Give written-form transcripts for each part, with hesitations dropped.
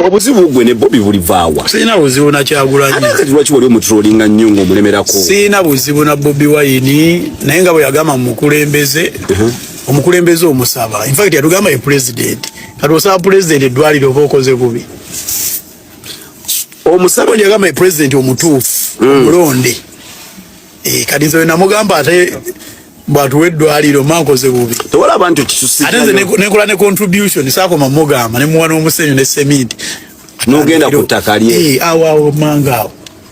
Obuzibu gwe ne Bobby bulivaawa. Sina buzibu na Kyagulanyi. Kati lwaki wali omutrollinga nnyo omulemerako? Sina buzibu na Bobby Wine naye nga bwe yagamba mukulembeze. Omukulembeze omusaba. In fact yatugamba president. Kati osaba president eddwaliro oba okoze bubi. Omusaba yagamba president omutuufu. Mulonde. Kati nze namugamba ate bwatu weddwaliro mankoze bubi. Tewala abantu kisusi. Ate nze nekola ne contribution saakoma mugamba ne muwana omusenyu ne cement. Nogenda kutaka lye. Awo manga.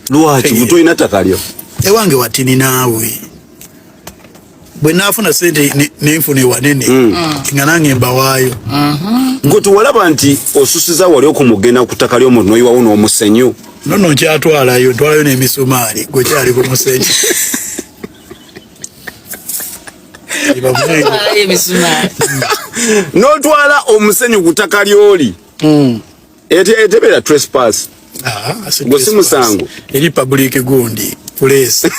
Lwaki butoyina ttaka lyo? Ewange watini naawe. Bwe naafuna sente nenfune wanene nga nange mbawaayo. Ngoto walaba nti osusiza wali okumugenda ku ttaka ly'omuntu n'oyiwawo n'omusenyu. Nono nkyatwalayo ntwalayo n'emisumaali gwe kyali ku musenyu. N'otwala omusenyu ku ttaka ly'oli. Etebera trespass. Gwe si musango. Eri public gundi place.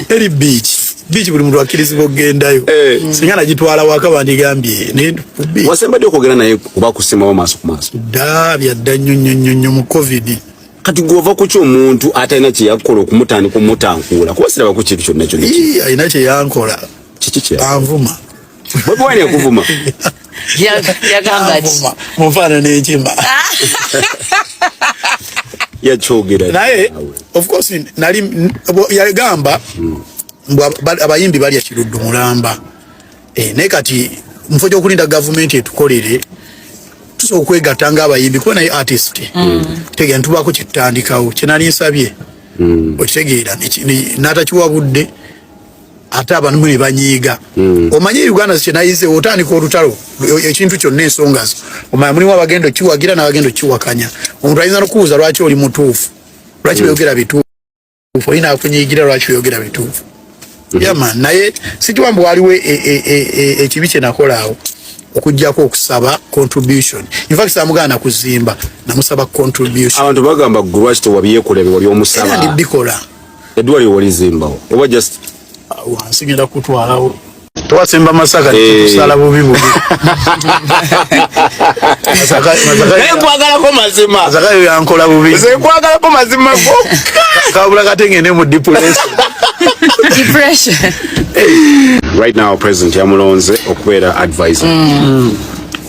Eri beach buli muntu akkirizibwa okgendayo. Singa nagitwala waka bandigambye ne wasembadde okwogera naye kuba kusimawo maaso ku maaso. Byadda nnyo mu covid. Kati gwova ku ky'omuntu atalina kye yakola okumutandika omutankuula kuba siraba ku kintu kyonna kyonna alina kye yankola. Kiki kye anvuma. Bwe wani yakuvuma yagamba ati mufana n'ekima. yakyogera naye of course nali yagamba abayimbi bali akiruddu mulamba naye kati mufo gy'okulinda gavumenti etukolere tusobola okwegatta ng'abayimbi kuba naye artist tegera ntubako kitutandikawo kyenali nsabye okitegeera n'atakiwabudde ate abantu ne banyiiga. Omanye Uganda kyenayize otandika olutalo ekintu kyonna ensonga zo omanya mulimu abagendo kiwagira n'abagendo kiwakanya. Omuntu ayinza n'okubuuza lwaki oli mutuufu, lwaki oyogera bituufu, olina akunyiigira lwaki oyogera bituufu. Yaman naye sikiwambu waliwo ekibi kye nakolaawo okujjako okusaba contribution. In fact samugana kuzimba namusaba contribution. Abantu bagamba ggwe lwaki tewabyekulebe wali omusaba. Ndi bikola. Eddwaliro walizimbawo oba just wansigenda kutwalawo. Twasemba Masaka tusala bubi bubi. Nkwagalako mazima. Masaka yo yankola bubi. Nze nkwagalako mazima go. Kabula katengene mu depression. Right now President Yamulonze okubeera advisor.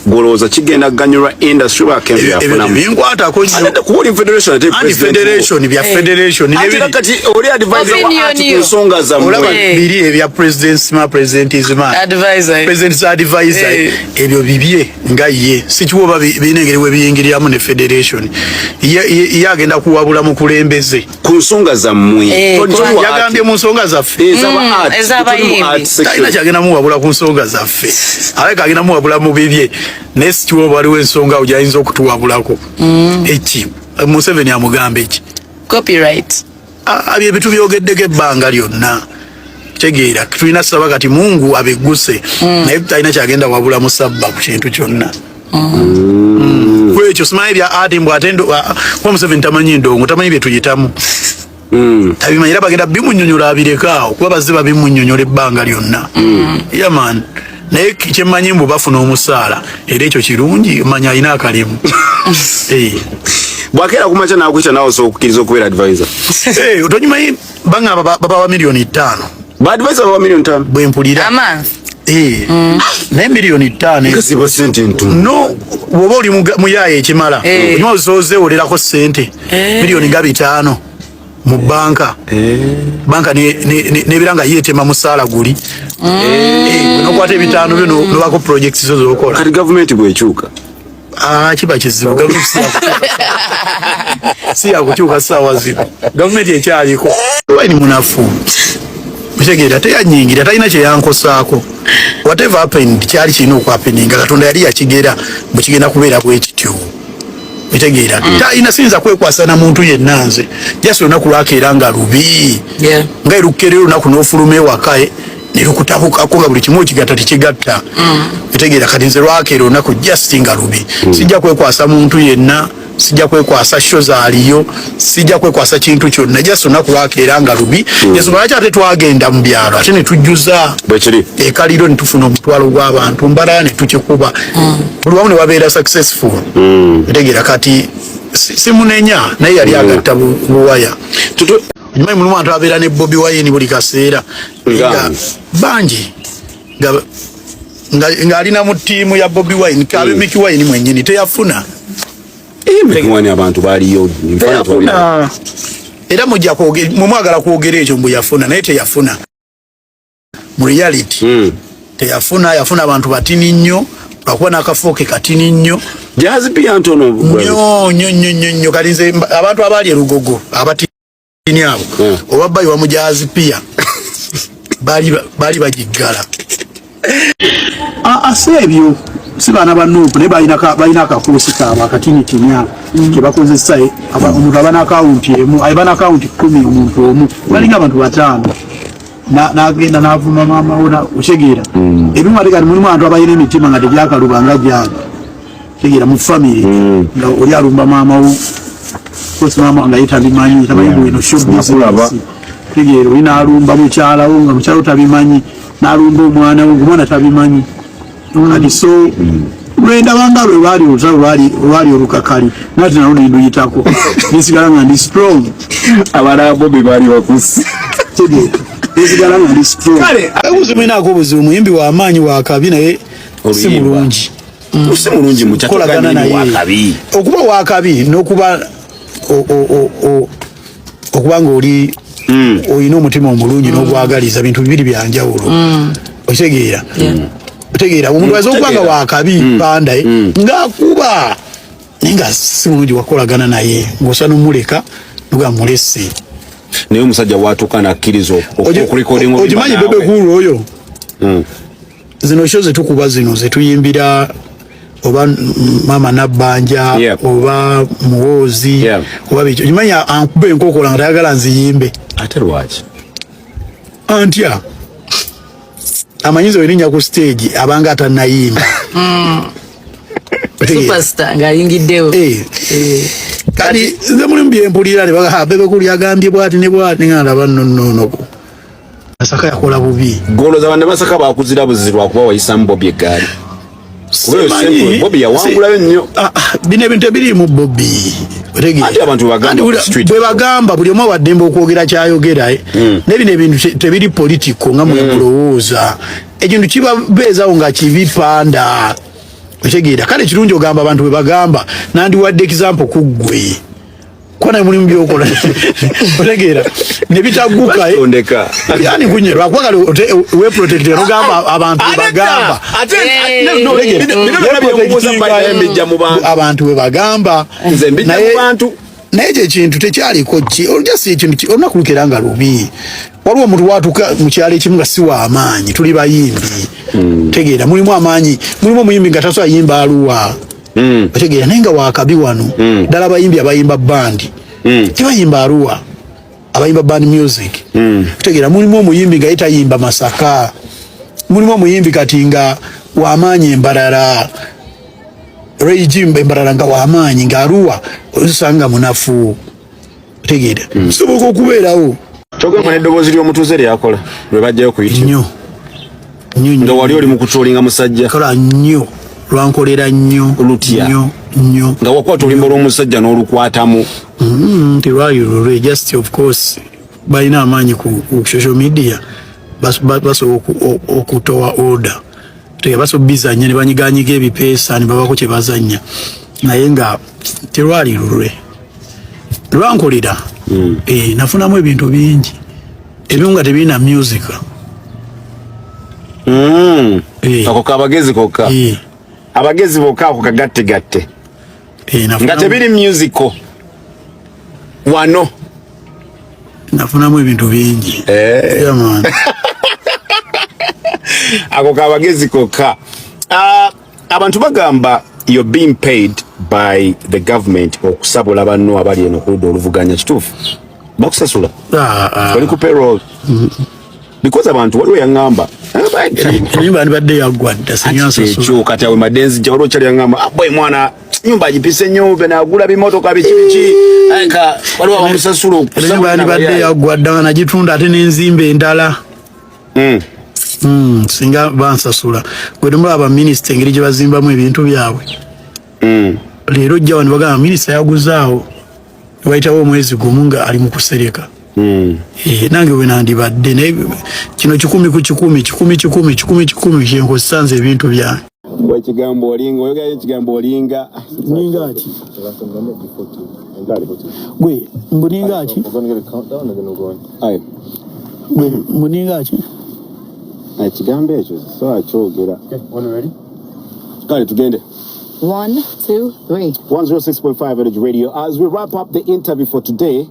Goloza kigenda ganyura industry bakembe afuna binkwata ko kubuli federation federation bya federation ne kati oli advisor wa nsonga za mulaba biri ebya presidentism president's advisor ebyo bibye ngaye sikiwoba binengerewe biyingiriramu ne federation yagenda kuwabula mu kulembeze ku nsonga za mmwe yagambye mu nsonga zaffe kyagenda muwabula ku nsonga zaffe aleka agenda muwabula mu bibye nesi kiwoba waliwo ensonga ojayinza okutuwabulako eki Museveni amugamba eki copyright abye bitu byogeddeko ebbanga lyonna kitegeera tulina saba kati Mungu abegguse naye talina kyagenda wabula musabba ku kintu kyonna kwekyo simanyi bya ati mbw ate kuba Museveni tamanyi ndongo tamanyi bye tuyitamu tabimanyira bagenda bimunnyonnyola abirekawo kuba baziba bimunnyonnyola ebbanga lyonna yaman naye kyemmanyi mbu bafuna omusaala era ekyo kirungi manya alina akalimu bwakeera kumakya nakwita nawe osobola okukkiriza okubeera advisor tonyimanyi bangamba babawa $5,000,000 baadvisor bawa $5,000,000 bwempulira naye $5,000,000 no woba oli muyaya ekimala onyuma ozoze olerako sente $5,000,000 nga 5 mu banka nebira nga yeetema musaala guli nokwata $5,000 byo nobako projects zo zokola kati gavumenti bwekyuka kiba kizibu gavumenti si yakukyuka ssaawa zino gavumenti ekyaliko waini munafu mutegeera teyanyingira talina kyeyankosaako whatever happened kyali kirina okuhappeninga Katonda yali yakigera bwekigenda kubeera bwekityo mitegeera talina siyinza kwekwasa na muntu yenna nze jasi olunaku lwakeera nga lubi nga erukkere olunaku n'ofuluma ewaka nerukutabukako nga buli kimu okigatta tekigatta mitegeera kati nze lwakeera olunaku just nga lubi sijja kwekwasa muntu yenna sijja kwekwasa shows aliyo sijja kwekwasa kintu kyonna just onaku lwakeera nga lubi ensonga lwaki ate twagenda mu byalo ate ne tujjuza bwekiri ekaliro ne tufuna omutwalo gw'abantu mbalala ne tukikuba buli wamu ne wabeera successful etegeera kati simunenya naye yali agatta buwaya onyumanyi mulimu abantu abeera ne Bobi Wine buli kaseera bangi nga alina mu ttiimu ya Bobi Wine kabe Mickey Wine mwennyini teyafuna abantu baliyo era mujja mwagala kwogera ekyo mbu yafuna naye teyafuna mu reality teyafuna yafuna abantu batini nnyo lwakuba n'akafooke katini nnyo Jazz pia ntono nnyo kati nze abantu abaali erugogo abatini abo oba bayiwa mu Jazz pia baali bagiggala ase ebyo si baana ba Nuupu naye balina akakuusi kaabwe akatini tinya ke bakozesa omuntu aba n'akawunti emu aba n'akawunti 10 omuntu omu balinga abantu 5 n'agenda n'avuma maama wona otegeera ebimu ate kati mulimu abantu abalina emitima nga tegyakaluba nga gyange otegeera mu family nga oli alumba maama wo kosi maama nga yetabimanyi tamanyi bwino showbiz otegeera oli n'alumba mukyala wo nga mukyala wo tabimanyi n'alumba omwana wo ng'omwana tabimanyi kati so lwenda banga lwe baali olwali olukakali nati nawo ninduyitako nisigala nga ndi strong abana Bobi baali wakusi nisigala nga ndi strong uzimenako obuzibu muyimbi wa amaanyi wa kabi naye si mulungi si mulungi mukolagana naye wakabi okuba wakabi n'okuba okuba ng'oli oyina omutima omulungi n'ogwagaliza bintu bibiri byanjawulo okitegeera otegeera omuntu ayinza okubanga wakabi panda ng'akuba naye nga si mulungi wakolagana naye ng'osa n'omuleka nga mulese naye omusajja watuuka n'akkiriza okulikodinga ogimanyi Bebe Cool oyo zino show zetukuba zino zetuyimbira oba Mama Nabbanja oba Muwoozi oba bikyo ogimanyi ankuba enkokola nga tayagala nziyimbe ate lwaki antya amanyizo erinnya ku stage abanga atanayimba superstar ng'ayingiddewo kati nze mulimu byempulira ne baga Bebe Cool yagambye bwati ne bwati ng'alaba nnono Masaka yakola bubi golo za bana Masaka bakuzira buzibu lwakuba wayisamu Bobi eggaali Bobi yawangulayo nnyo bino ebintu ebiri mu Bobi ate abantu bwe bagamba buli omu awaddembe okwogera kyayogera n'ebino ebintu tebiri politiko nga mwebulowooza ekintu kibabeezawo nga kibipanda otegeera kale kirungi ogamba abantu bwe bagamba nandiwadde example ku ggwe kona mulimu byokola otegeera ne bitagguka yani kunye lwakuba kale we protect ogamba abantu bagamba abantu we bagamba naye ekyo ekintu tekyaliko oljasi ekintu olunakulukera nga lubi waliwo omuntu watuuka mu kyalo ekimu nga si wa amaanyi tuli bayimbi tegeera mulimu amaanyi mulimu omuyimbi nga tasobola yimba aluwa otegeera naye nga wakabi wano ddala abayimbi abayimba bandi tebayimba aluwa abayimba band music otegeera mulimu omuyimbi nga yetayimba Masaka mulimu omuyimbi kati nga wamaanyi embalala regime embalala nga wamaanyi nga aluwa osanga munafu otegeera soboka okubeerawo kyogamba n'eddoboozi ly'omutuuze lyakola lwe bajjayo kuyitibwa nnyo nga wali oli mu kutuulinga musajja kola nnyo lwankolera nnyo nnyo nga wakwata olimba olw'omusajja n'olukwatamu nti lwali lulwe just of course balina amaanyi ku social media basobola okutowa order basobola bizanya ne banyiganyiga ebipeesa ne babako kye bazanya naye nga terwali lulwe lwankolera nafunamu ebintu bingi ebimu nga tebirina music ako kabagezi kokka abagezi bokka ako kagatte nga tebiri musical wano nafunamu ebintu bingi ako kabagezi kokka abantu bagamba you're being paid by the government okusabula banno abali eno ku ludda oluvuganya kituufu bakusasula bali ku payroll because abantu waliwo yaŋŋamba Nyumba nibadde yagwadda sinyansa so. Ekyo kati awe madenzi jawolo kyali ngamba boy mwana nyumba ajipise nyobe na agula bimotoka bikibichi aka waliwo bamusasulu nyumba nibadde yagwadda na gitunda ate n'enzimbe endala. Singa bansasula gwe ndumulaba minister engeri gye bazimbamu ebintu byabwe. Leero jjawa ne bagamba minister yaguzaawo wayitawo omwezi gumu nga ali mu kusereka. Nange bwe nandibadde naye kino 10 ku 10 kyenkosanze ebintu byange. Ekigambo olinga oyoga ekigambo olinga ninga ki gwe mbuninga ki gwe mbuninga ki ekigambo ekyo so akyogera kale tugende 1 2 3 106.5 Heritage Radio as we wrap up the interview for today.